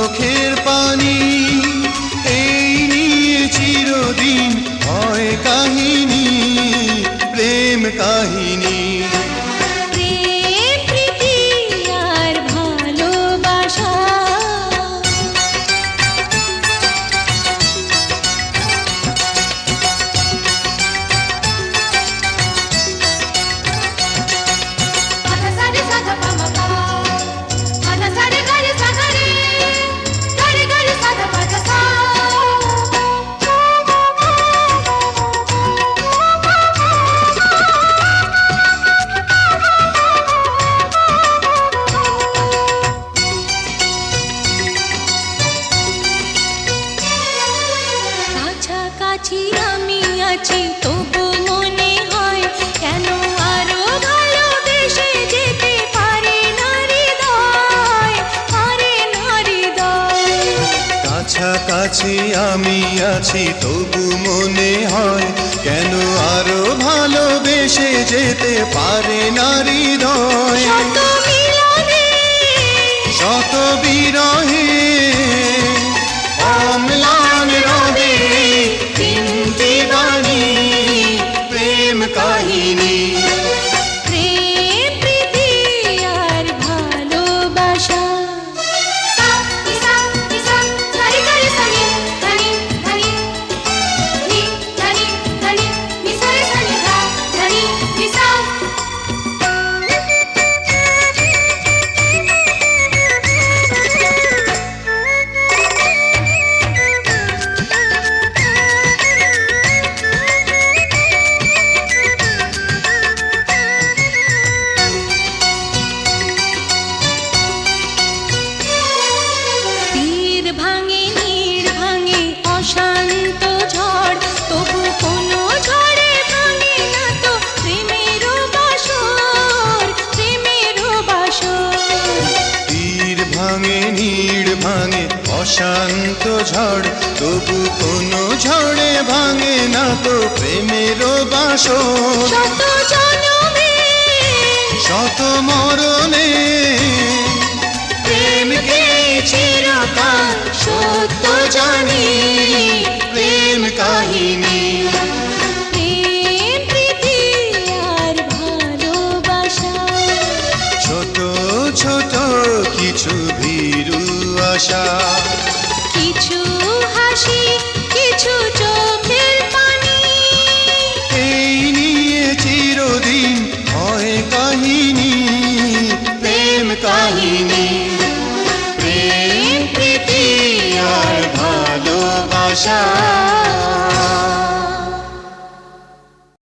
চোখের পানি, এই নিয়ে চিরদিন হয় কাহিনী, প্রেম কাহিনী। কাছাকাছি আমি আছি তবু মনে হয় কেন আরো ভালোবেসে যেতে পারে না হৃদয়, পারে না হৃদয়। কাছাকাছি আমি আছি তবু মনে হয় কেন আরো ভালোবেসে যেতে পারে না হৃদয়। শত মিলনে শত বিরহে অম্লান রবে তিনটি বাণী, প্রেম কাহিনী। প্রেম প্রীতি আর ভালোবাসা। ভাঙে নীড় ভাঙে অশান্ত ঝড়, তবু কোনো ঝড়ে ভাঙে না তো প্রেমের বাসর, প্রেমের বাসর। তীর ভাঙে নীড় ভাঙে অশান্ত ঝড়, তবু কোনো ঝড়ে ভাঙে না তো প্রেমের বাসর। শত জনমে শত মরণে প্রেমকে চিরকাল সত্য জানি, প্রেম কাহিনী। প্রেম প্রীতি আর ভালোবাসা। ছোট ছোট কিছু ভীরু আশা, কিছু হাসি কিছু চোখের পানি, এই নিয়ে চিরদিন হয় কাহিনী, প্রেম কাহিনী। প্রেম প্রীতি আর ভালোবাসা।